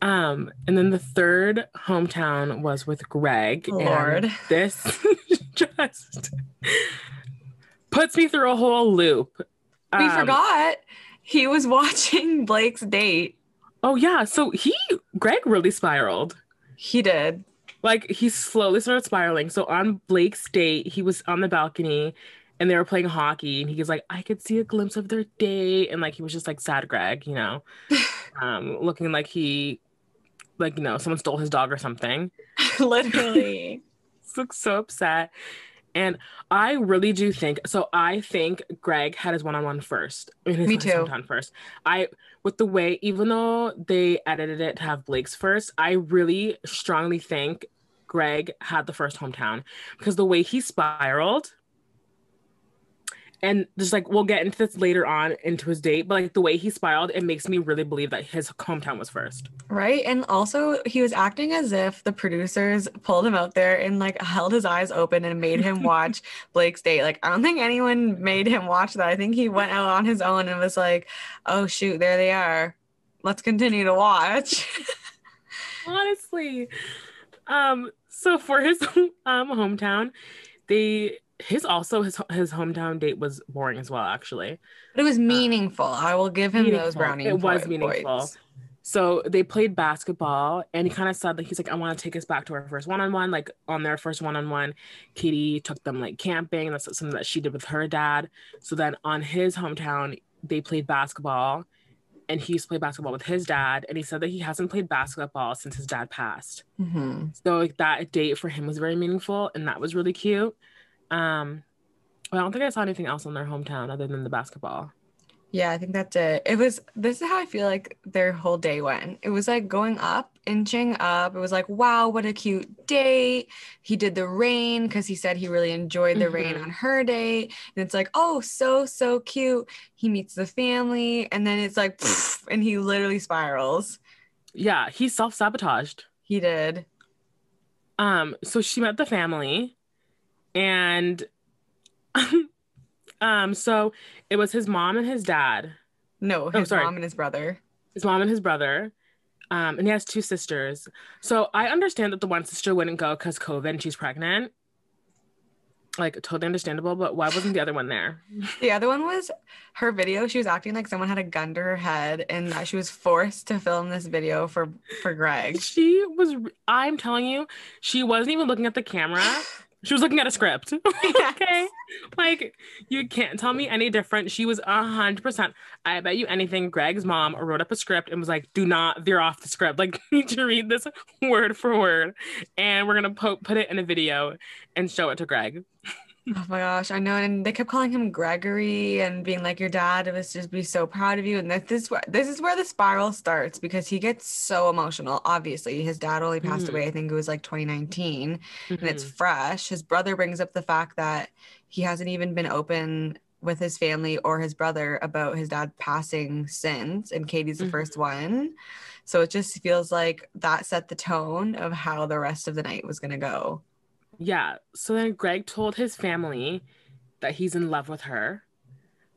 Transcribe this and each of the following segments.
And then the third hometown was with Greg, and Lord. this just puts me through a whole loop. We Um, forgot he was watching Blake's date. oh yeah, so Greg really spiraled. He did. Like he slowly started spiraling. So on Blake's date, he was on the balcony and they were playing hockey and he was like, I could see a glimpse of their date. And like he was just like sad Greg, looking like someone stole his dog or something. Literally. Looked so upset. And I really do think so. I think Greg had his one-on-one first, I mean, Me his too. hometown first. With the way, even though they edited it to have Blake's first, I really strongly think Greg had the first hometown because the way he spiraled, and just like we'll get into this later on into his date, but like the way he spiraled, it makes me really believe that his hometown was first. Right. And also, he was acting as if the producers pulled him out there and like held his eyes open and made him watch Blake's date. Like, I don't think anyone made him watch that. I think he went out on his own and was like, oh, shoot, there they are. Let's continue to watch. Honestly. So for his hometown, his hometown date was boring as well, actually. But it was meaningful. I will give him those Meaningful. brownie It was meaningful. points. So they played basketball, and he kind of said, like, he's like, I want to take us back to our first one-on-one. Like, on their first one-on-one, Katie took them, like, camping. That's something that she did with her dad. So then on his hometown, they played basketball, and he used to play basketball with his dad. And he said that he hasn't played basketball since his dad passed. Mm-hmm. So, like, that date for him was very meaningful, and that was really cute. But I don't think I saw anything else on their hometown other than the basketball. Yeah, I think that's it. This is how I feel like their whole day went. It was like going up, inching up. It was like, wow, what a cute date. He did the rain because he said he really enjoyed the rain on her date. And it's like, oh, so, so cute. He meets the family and then it's like, pfft, and he literally spirals. Yeah, he self-sabotaged. He did. So she met the family and so it was his mom and his dad. No, Oh, his sorry. mom and his brother. His mom and his brother. And he has two sisters. So I understand that the one sister wouldn't go because COVID and she's pregnant. Like, totally understandable, but why wasn't the other one there? The other one was her video. She was acting like someone had a gun to her head and that she was forced to film this video for Greg. I'm telling you, she wasn't even looking at the camera. She was looking at a script. Okay. Like, you can't tell me any different. She was 100%. I bet you anything, Greg's mom wrote up a script and was like, do not veer off the script. Like, you need to read this word for word. And we're going to put it in a video and show it to Greg. Oh my gosh, I know. And they kept calling him Gregory and being like, your dad was just be so proud of you. And this is where the spiral starts because he gets so emotional. Obviously, his dad only passed away, I think it was like 2019, and it's fresh. His brother brings up the fact that he hasn't even been open with his family or his brother about his dad passing since, and Katie's the first one. So it just feels like that set the tone of how the rest of the night was going to go. Yeah. So then Greg told his family that he's in love with her.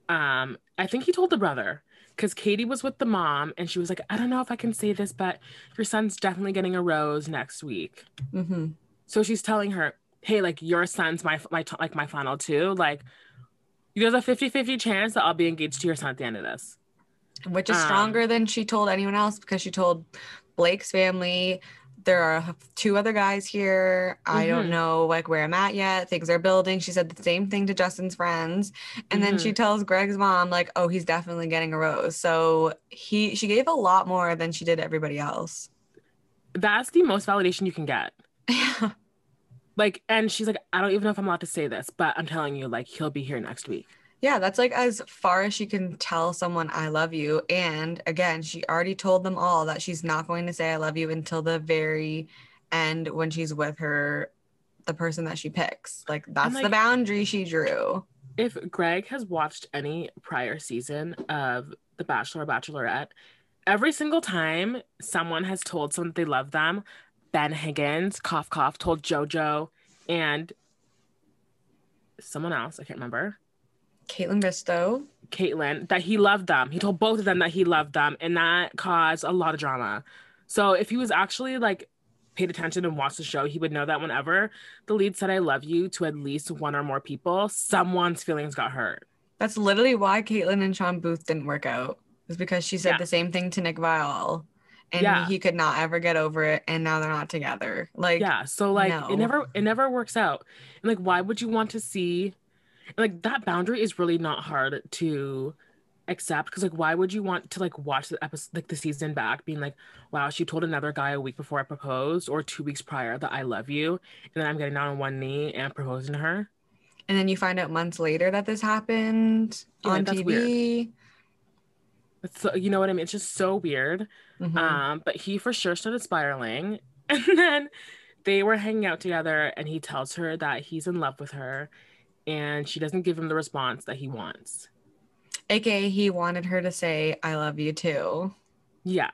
I think he told the brother because Katie was with the mom and she was like, I don't know if I can say this, but your son's definitely getting a rose next week. Mm-hmm. So she's telling her, hey, like your son's my final too. Like there's a 50-50 chance that I'll be engaged to your son at the end of this. Which is stronger than she told anyone else because she told Blake's family, there are two other guys here. I don't know like where I'm at yet. Things are building. She said the same thing to Justin's friends. And then she tells Greg's mom like, oh, he's definitely getting a rose. So she gave a lot more than she did everybody else. That's the most validation you can get. Yeah. Like, and she's like, I don't even know if I'm allowed to say this, but I'm telling you, like, he'll be here next week. Yeah, that's like as far as she can tell someone I love you. And again, she already told them all that she's not going to say I love you until the very end when she's with the person that she picks. Like that's the boundary she drew. If Greg has watched any prior season of The Bachelor or Bachelorette, every single time someone has told someone they love them, Ben Higgins, cough cough, told JoJo and someone else, I can't remember. Caitlin Bistow. Caitlin, that he loved them. He told both of them that he loved them, and that caused a lot of drama. So if he was actually like paid attention and watched the show, he would know that whenever the lead said I love you to at least one or more people, someone's feelings got hurt. That's literally why Caitlyn and Sean Booth didn't work out. It was because she said Yeah. the same thing to Nick Viall, and Yeah. he could not ever get over it, and now they're not together. Like, Yeah. So like no. it never works out. And like why would you want to see like that boundary is really not hard to accept because like why would you want to like watch the episode like the season back being like wow she told another guy a week before I proposed or 2 weeks prior that I love you and then I'm getting down on one knee and proposing to her. And then you find out months later that this happened Yeah, on that's weird. TV. It's so, you know what I mean? It's just so weird. Mm-hmm. But he for sure started spiraling and then they were hanging out together and he tells her that he's in love with her and she doesn't give him the response that he wants. AKA, he wanted her to say, I love you too. Yeah.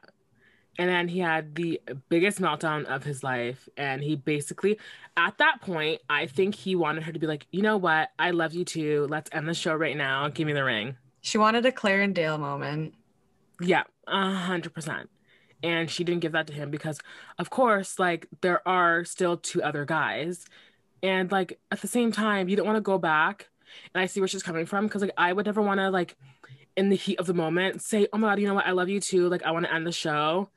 And then he had the biggest meltdown of his life. And he basically, at that point, I think he wanted her to be like, you know what? I love you too. Let's end the show right now. Give me the ring. She wanted a Claire and Dale moment. Yeah, 100%. And she didn't give that to him because, of course, like there are still two other guys. And like at the same time, you don't want to go back. And I see where she's coming from because like I would never want to like in the heat of the moment say, oh my God, you know what? I love you too. Like I want to end the show.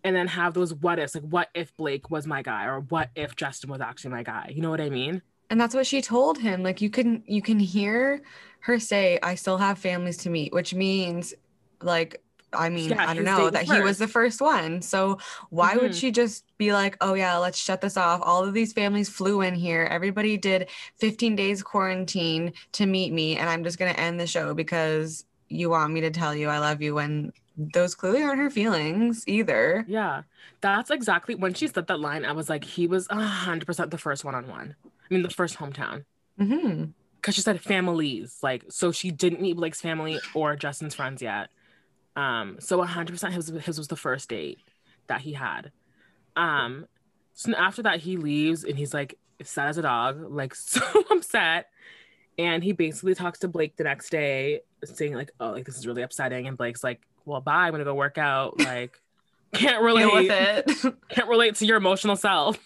And then have those what ifs, like what if Blake was my guy or what if Justin was actually my guy? You know what I mean? And that's what she told him. Like you can hear her say, I still have families to meet, which means like, I mean, Yeah, I don't his know, date was that he was the first. first one. So why would Hmm. she just be like, oh yeah, let's shut this off. All of these families flew in here. Everybody did 15 days quarantine to meet me. And I'm just going to end the show because you want me to tell you I love you when those clearly aren't her feelings either. Yeah, that's exactly when she said that line. I was like, he was 100% the first one-on-one. I mean, the first hometown. Hmm. Because she said families, like, so she didn't meet Blake's family or Justin's friends yet. So 100% his was the first date that he had. Um, so after that he leaves and he's like sad as a dog, like so upset. And he basically talks to Blake the next day, saying like, "Oh, like this is really upsetting." And Blake's like, "Well, bye. I'm gonna go work out. Like, can't Deal with relate. it. Can't relate to your emotional self."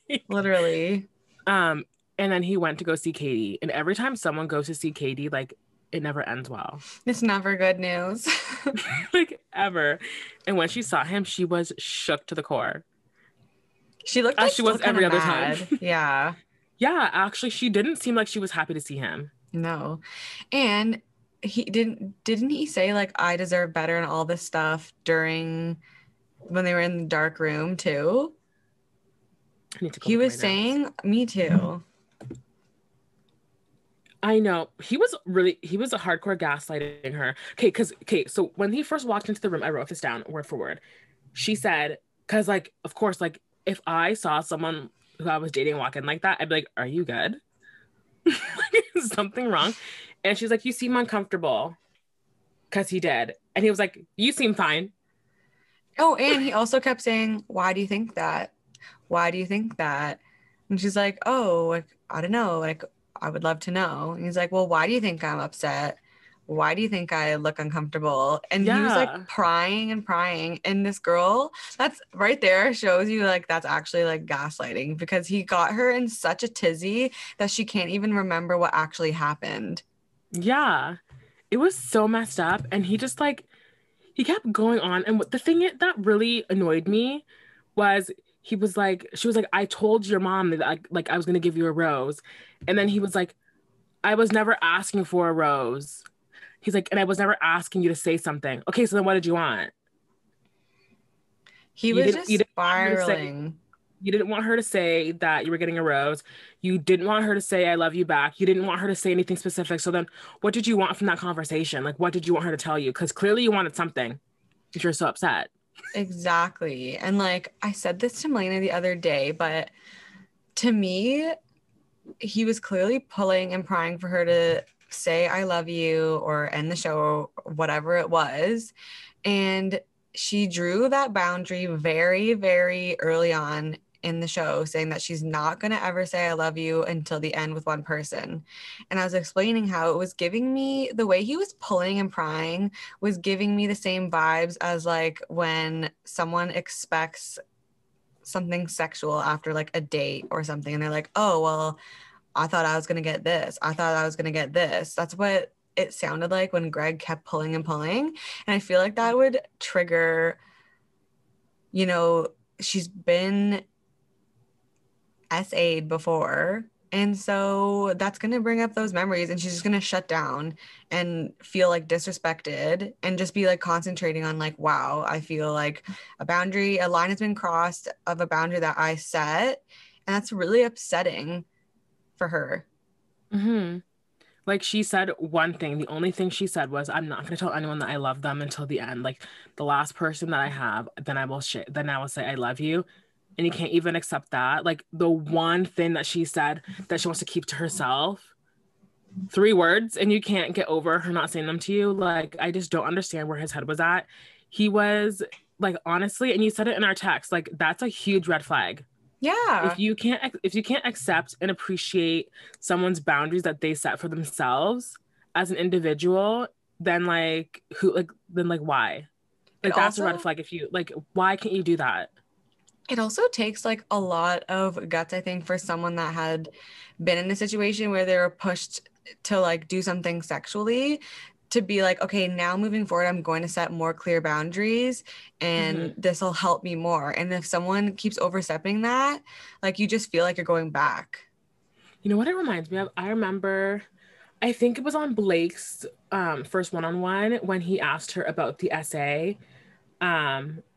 Like, Literally. um, and then he went to go see Katie. And every time someone goes to see Katie, like it never ends well, It's never good news. like ever. And when she saw him, she was shook to the core, She looked as like she still was kind every of other time. mad. Yeah. Yeah, actually, she didn't seem like she was happy to see him. No. And he didn't he say like I deserve better and all this stuff during when they were in the dark room too? I need to go He look at was my notes. saying, me too. I know. He was a hardcore gaslighting her. Okay, so when he first walked into the room, I wrote this down word for word. She said, because like, of course, like if I saw someone who I was dating walk in like that, I'd be like, are you good? Like, is something wrong? And she's like, you seem uncomfortable. Because he did. And he was like, you seem fine. Oh, and he also kept saying, why do you think that? Why do you think that? And she's like, oh, like, I don't know. Like, I would love to know. And he's like, well, why do you think I'm upset? Why do you think I look uncomfortable? And he was like Yeah. prying and prying. And this girl, that's right there shows you like that's actually like gaslighting because he got her in such a tizzy that she can't even remember what actually happened. Yeah. It was so messed up. And he just like, he kept going on. And the thing that really annoyed me was he was like, she was like, I told your mom that I was gonna give you a rose. And then he was like, I was never asking for a rose. He's like, and I was never asking you to say something. Okay, so then what did you want? He was You just didn't want her to say spiraling. you didn't want her to say that you were getting a rose. You didn't want her to say I love you back. You didn't want her to say anything specific. So then what did you want from that conversation? Like what did you want her to tell you? Because clearly you wanted something if you're so upset. Exactly. And like I said this to Melina the other day, but to me, he was clearly pulling and prying for her to say I love you or end the show or whatever it was. And she drew that boundary very, very early on in the show saying that she's not going to ever say I love you until the end with one person. And I was explaining how it was giving me, the way he was pulling and prying was giving me the same vibes as like when someone expects something sexual after like a date or something and they're like, oh, well, I thought I was going to get this. I thought I was going to get this. That's what it sounded like when Greg kept pulling and pulling. And I feel like that would trigger, you know, she's been SA'd before. And so that's going to bring up those memories and she's just going to shut down and feel like disrespected and just be like concentrating on like, wow, I feel like a line has been crossed of a boundary that I set. And that's really upsetting for her. Mm-hmm. Like she said one thing, the only thing she said was, I'm not going to tell anyone that I love them until the end. Like the last person that I have, then I will say I love you. And you can't even accept that. Like the one thing that she said that she wants to keep to herself, 3 words, and you can't get over her not saying them to you. Like, I just don't understand where his head was at. He was like, honestly, and you said it in our text, like that's a huge red flag. Yeah. If you can't accept and appreciate someone's boundaries that they set for themselves as an individual, then why? Like that's a red flag. If you like, why can't you do that? It also takes like a lot of guts, I think, for someone that had been in a situation where they were pushed to like do something sexually to be like, okay, now moving forward, I'm going to set more clear boundaries and this will help me more. And if someone keeps overstepping that, like you just feel like you're going back. You know what it reminds me of? I remember, I think it was on Blake's first one-on-one when he asked her about the essay.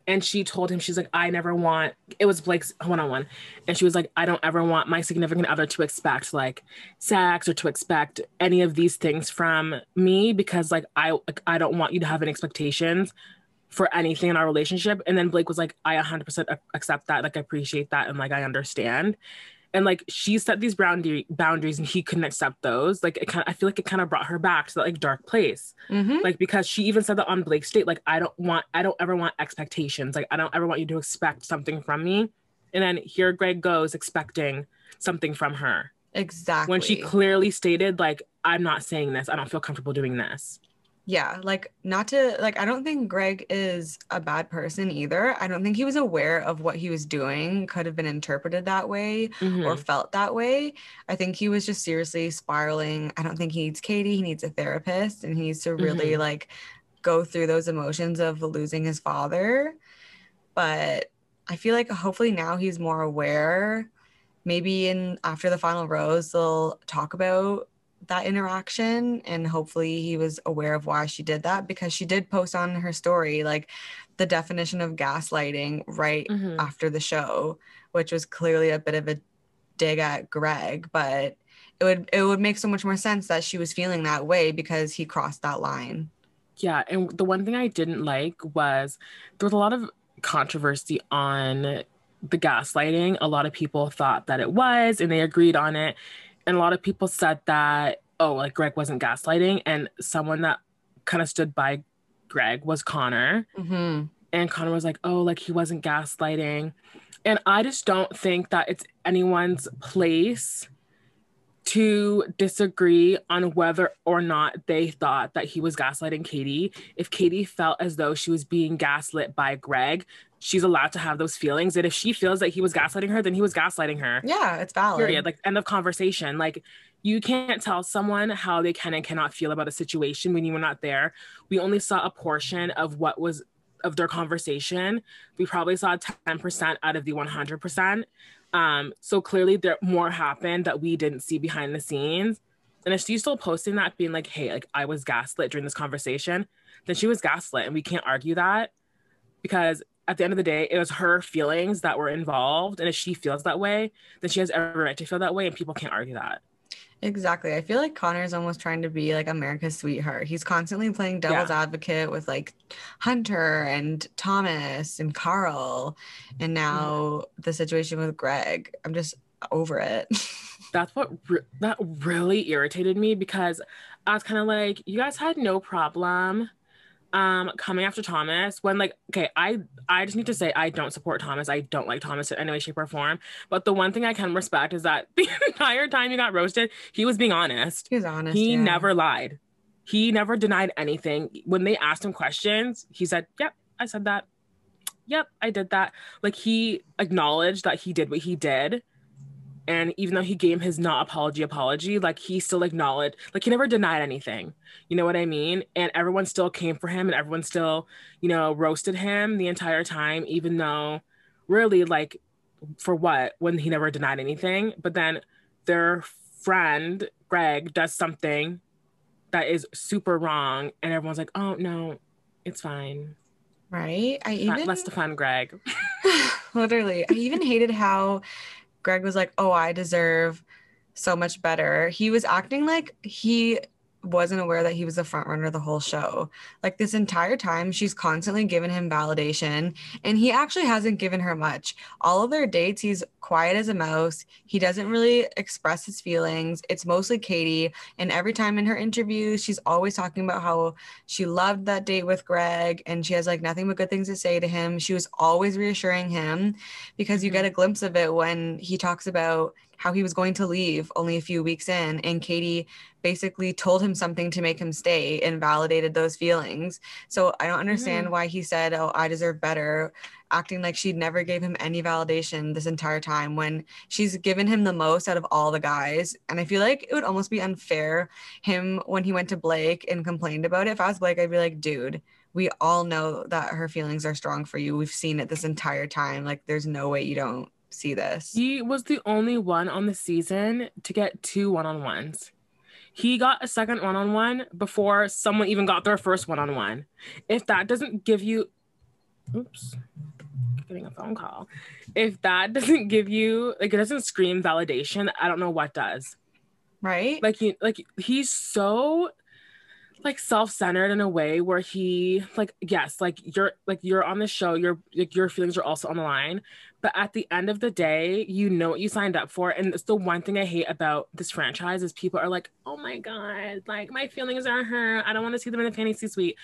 And she told him, she's like, it was Blake's one-on-one. And she was like, I don't ever want my significant other to expect like sex or to expect any of these things from me because like I don't want you to have any expectations for anything in our relationship. And then Blake was like, I 100% accept that. Like, I appreciate that. And like, I understand. And like she set these boundaries and he couldn't accept those. Like I feel like it kind of brought her back to that like dark place. Like because she even said that on Blake's date, like I don't ever want expectations. Like I don't ever want you to expect something from me. And then here Greg goes expecting something from her. Exactly. When she clearly stated like, I'm not saying this. I don't feel comfortable doing this. Yeah, like not to like I don't think Greg is a bad person either. I don't think he was aware of what he was doing could have been interpreted that way or felt that way. I think he was just seriously spiraling. I don't think he needs Katie, he needs a therapist and he needs to really like go through those emotions of losing his father. But I feel like hopefully now he's more aware. Maybe after the final rose they'll talk about that interaction and hopefully he was aware of why she did that because she did post on her story like the definition of gaslighting right after the show, which was clearly a bit of a dig at Greg, but it would make so much more sense that she was feeling that way because he crossed that line. Yeah, and the one thing I didn't like was there was a lot of controversy on the gaslighting. A lot of people thought that it was and they agreed on it. And a lot of people said that, oh, like Greg wasn't gaslighting. And someone that kind of stood by Greg was Connor. And Connor was like, oh, like he wasn't gaslighting. And I just don't think that it's anyone's place to disagree on whether or not they thought that he was gaslighting Katie. If Katie felt as though she was being gaslit by Greg, she's allowed to have those feelings. And if she feels that he was gaslighting her, then he was gaslighting her. Yeah, it's valid. Period. Like, end of conversation. Like, you can't tell someone how they can and cannot feel about a situation when you were not there. We only saw a portion of what was of their conversation. We probably saw 10% out of the 100%. So clearly there more happened that we didn't see behind the scenes. And if she's still posting that being like, hey, like I was gaslit during this conversation, then she was gaslit and we can't argue that because at the end of the day, it was her feelings that were involved. And if she feels that way, then she has every right to feel that way and people can't argue that. Exactly. I feel like Connor's almost trying to be like America's sweetheart. He's constantly playing devil's advocate with like Hunter and Thomas and Carl. And now the situation with Greg. I'm just over it. That's what that really irritated me because I was kind of like, you guys had no problem Coming after Thomas, when like, okay, I just need to say I don't support Thomas. I don't like Thomas in any way, shape, or form. But the one thing I can respect is that the entire time he got roasted, he was being honest. He was honest, He yeah. never lied. He never denied anything. When they asked him questions, he said, "Yep, I said that. Yep, I did that." Like he acknowledged that he did what he did. And even though he gave his not apology, like he still acknowledged, like he never denied anything. You know what I mean? And everyone still came for him and everyone still, roasted him the entire time, even though really, like, for what? When he never denied anything. But then their friend, Greg, does something that is super wrong. And everyone's like, oh, no, it's fine. Right? Let's defend Greg. Literally, I even hated how Greg was like, "Oh, I deserve so much better." He was acting like he wasn't aware that he was the front runner the whole show. Like this entire time, she's constantly given him validation, and he actually hasn't given her much. All of their dates, he's quiet as a mouse. He doesn't really express his feelings. It's mostly Katie, and every time in her interviews, she's always talking about how she loved that date with Greg, and she has like nothing but good things to say to him. She was always reassuring him because you get a glimpse of it when he talks about how he was going to leave only a few weeks in, and Katie basically told him something to make him stay and validated those feelings. So I don't understand why he said, "Oh, I deserve better," acting like she never gave him any validation this entire time when she's given him the most out of all the guys. And I feel like it would almost be unfair him when he went to Blake and complained about it. If I was Blake, I'd be like, dude, we all know that her feelings are strong for you. We've seen it this entire time. Like, there's no way you don't see this. He was the only one on the season to get 2 1-on-ones. He got a second 1-on-one before someone even got their first 1-on-one. If that doesn't give you, oops, getting a phone call. If that doesn't give you, like, it doesn't scream validation, I don't know what does. Right? He's so like self-centered in a way where he like, yes, like you're on the show, your feelings are also on the line, but at the end of the day, you know what you signed up for. And it's the one thing I hate about this franchise is people are like, oh my god, like my feelings are hurt, I don't want to see them in the fantasy suite.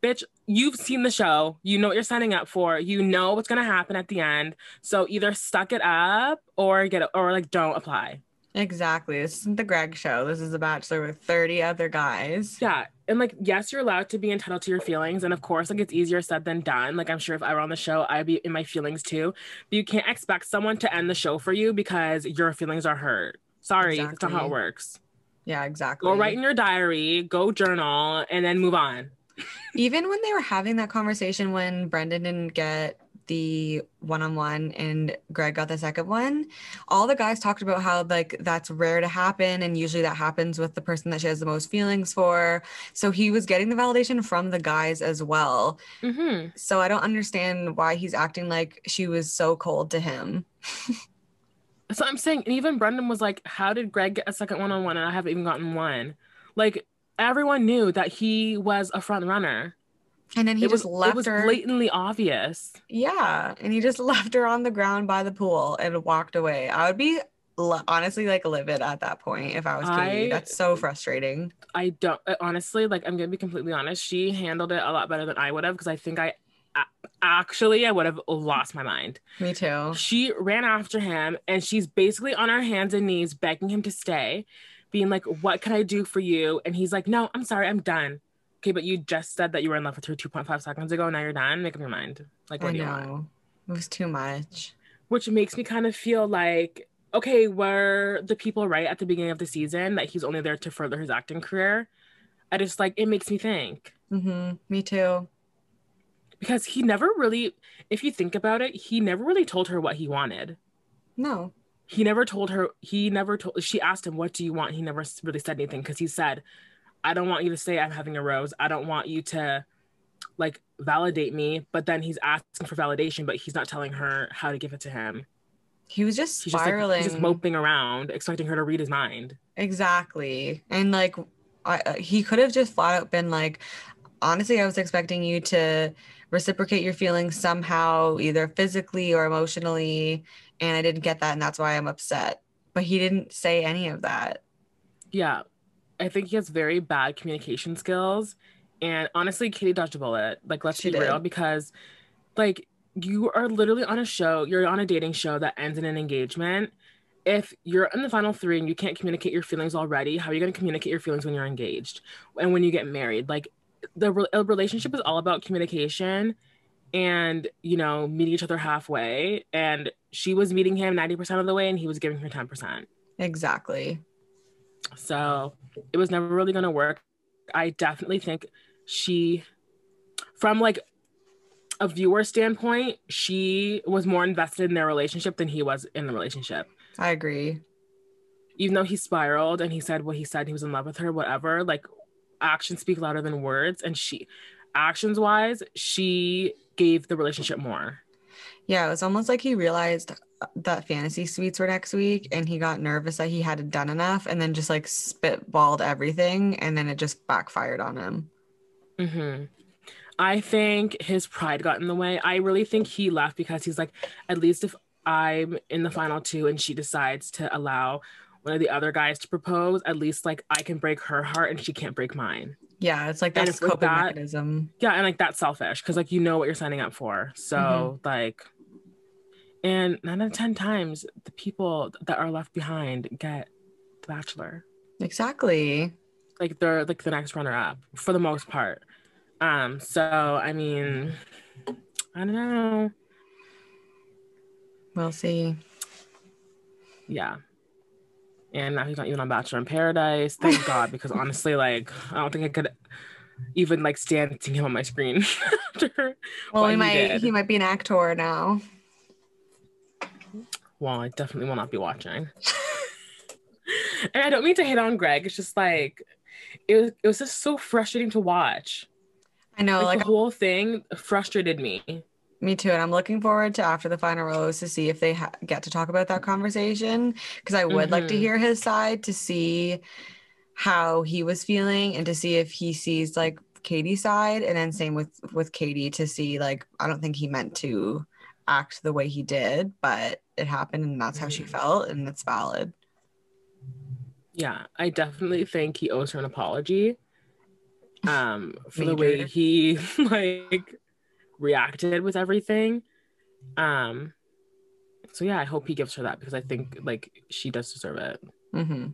Bitch, you've seen the show, you know what you're signing up for, you know what's gonna happen at the end, so either suck it up or like don't apply. Exactly. This isn't the Greg show. This is The Bachelor with 30 other guys. Yeah. And like, yes, you're allowed to be entitled to your feelings. And of course, like it's easier said than done. Like I'm sure if I were on the show, I'd be in my feelings too. But you can't expect someone to end the show for you because your feelings are hurt. Sorry, that's not how it works. Yeah, exactly. Go write in your diary, go journal, and then move on. Even when they were having that conversation when Brendan didn't get the 1-on-one and Greg got the second one, all the guys talked about how like that's rare to happen, and usually that happens with the person that she has the most feelings for. So he was getting the validation from the guys as well. So I don't understand why he's acting like she was so cold to him. So I'm saying, and even Brendan was like, how did Greg get a second 1-on-one and I haven't even gotten one? Like everyone knew that he was a front runner. And then he just left her. It was blatantly obvious. Yeah. And he just left her on the ground by the pool and walked away. I would be honestly like livid at that point if I was Katie. That's so frustrating. I don't honestly, like, I'm gonna be completely honest. She handled it a lot better than I would have because I think I would have lost my mind. Me too. She ran after him and she's basically on her hands and knees begging him to stay, being like, what can I do for you? And he's like, no, I'm sorry, I'm done. Okay, but you just said that you were in love with her 2.5 seconds ago. Now you're done. Make up your mind. Like, what do you want? It was too much. Which makes me kind of feel like, okay, were the people right at the beginning of the season that he's only there to further his acting career? I just like, it makes me think. Me too. Because he never really, if you think about it, he never really told her what he wanted. No. She asked him, what do you want? He never really said anything because he said, I don't want you to say I'm having a rose. I don't want you to like validate me. But then he's asking for validation, but he's not telling her how to give it to him. He was just spiraling. He's just moping around, expecting her to read his mind. Exactly. And like, he could have just flat out been like, honestly, I was expecting you to reciprocate your feelings somehow, either physically or emotionally. And I didn't get that. And that's why I'm upset. But he didn't say any of that. Yeah. I think he has very bad communication skills And honestly, Katie dodged a bullet. Like, let's She be real, did. because like you are literally on a show, you're on a dating show that ends in an engagement. If you're in the final three and you can't communicate your feelings already, how are you going to communicate your feelings when you're engaged and when you get married? Like, a relationship is all about communication and, you know, meeting each other halfway. And she was meeting him 90% of the way and he was giving her 10%. Exactly. So it was never really going to work. I definitely think she, from like a viewer standpoint, she was more invested in their relationship than he was in the relationship. I agree. Even though he spiraled and he said what he said, he was in love with her, whatever, like actions speak louder than words. And she, actions wise, she gave the relationship more. Yeah, it was almost like he realized that fantasy suites were next week and he got nervous that he hadn't done enough and then just like spitballed everything and then it just backfired on him. Mm-hmm. I think his pride got in the way. I really think he left because he's like, at least if I'm in the final two and she decides to allow one of the other guys to propose, at least like I can break her heart and she can't break mine. Yeah, it's like And that's if like coping that, mechanism. yeah, and like that's selfish because like you know what you're signing up for. So like, and 9 out of 10 times the people that are left behind get the Bachelor. Exactly. Like they're like the next runner up for the most part. So I mean, I don't know. We'll see. Yeah. And now he's not even on Bachelor in Paradise. Thank God, because honestly, like, I don't think I could even like stand seeing him on my screen after Well, what he he did. might be an actor now. Well, I definitely will not be watching. And I don't mean to hate on Greg. It's just like it was just so frustrating to watch. I know, Like like the whole thing frustrated me. me too. And I'm looking forward to after the final rose to see if they get to talk about that conversation because I would like to Mm-hmm. hear his side to see how he was feeling and to see if he sees like Katie's side and then same with Katie to see like I don't think he meant to act the way he did, but it happened and that's how she Mm-hmm. felt and it's valid. Yeah, I definitely think he owes her an apology. For the way Major. he like reacted with everything. Um, so yeah, I hope he gives her that because I think like she does deserve it. Mm-hmm.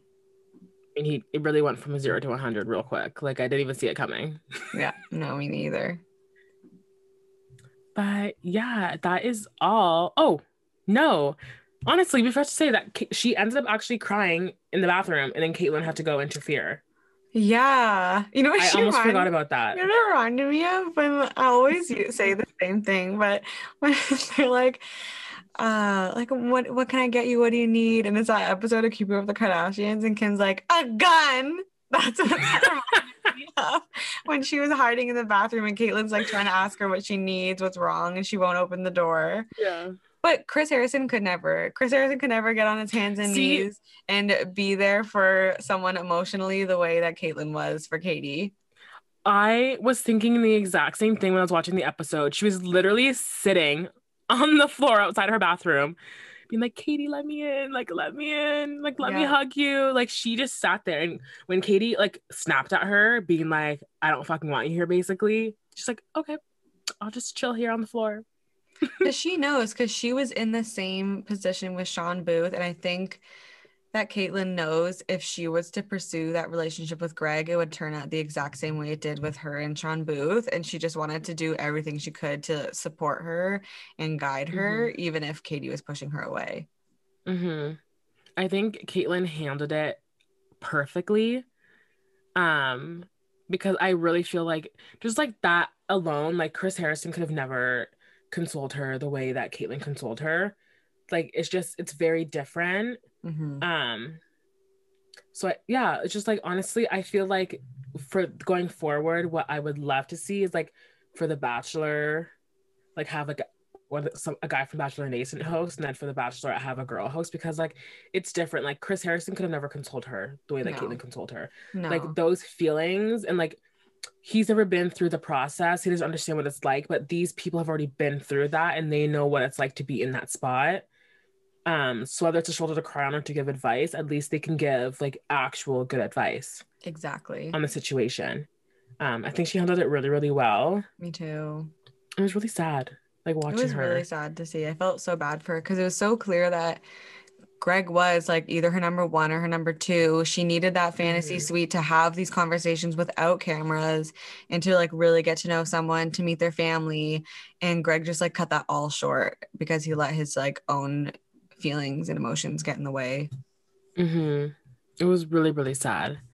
And it really went from a 0 to 100 real quick. Like I didn't even see it coming. Yeah, no, me neither. But yeah, that is all. Oh no, honestly, we forgot to say that she ended up actually crying in the bathroom, and then Caitlyn had to go interfere. Yeah. You know what I she almost forgot reminded about that. you know what it reminded me of when I always say the same thing, but when they're like what can I get you? What do you need? And it's that episode of Keeping Up with the Kardashians and Kim's like, a gun. That's what that reminded me of when she was hiding in the bathroom and Caitlyn's like trying to ask her what she needs, what's wrong, and she won't open the door. Yeah. But Chris Harrison could never. Chris Harrison could never get on his hands and See, knees and be there for someone emotionally the way that Caitlyn was for Katie. I was thinking the exact same thing when I was watching the episode. She was literally sitting on the floor outside her bathroom, being like, Katie, let me in, like, let me in, like, let me Yeah. hug you. Like, she just sat there. And when Katie, like, snapped at her, being like, I don't fucking want you here, basically, she's like, okay, I'll just chill here on the floor. Because she knows, because she was in the same position with Sean Booth. And I think that Caitlyn knows if she was to pursue that relationship with Greg, it would turn out the exact same way it did with her and Sean Booth. And she just wanted to do everything she could to support her and guide her, even if Katie was pushing her away. Mm-hmm. I think Caitlyn handled it perfectly. Um, because I really feel like just like that alone, like Chris Harrison could have never consoled her the way that Caitlyn consoled her. Like it's very different. Mm-hmm. So yeah, it's just like honestly, I feel like for going forward, what I would love to see is like for the Bachelor, like have like a guy from Bachelor Nation host, and then for the Bachelor, I have a girl host because like it's different. Like Chris Harrison could have never consoled her the way that No. Caitlyn consoled her. Like No. those feelings and like he's never been through the process. He doesn't understand what it's like, but these people have already been through that and they know what it's like to be in that spot. So whether it's a shoulder to cry on or to give advice, at least they can give like actual good advice Exactly. on the situation. I think she handled it really, really well. Me too. It was really sad, like It watching was really her. sad to see. I felt so bad for her because it was so clear that Greg was like either her number one or her number two. She needed that fantasy Mhm. suite to have these conversations without cameras and to like really get to know someone, to meet their family. And Greg just like cut that all short because he let his like own feelings and emotions get in the way. It was really, really sad.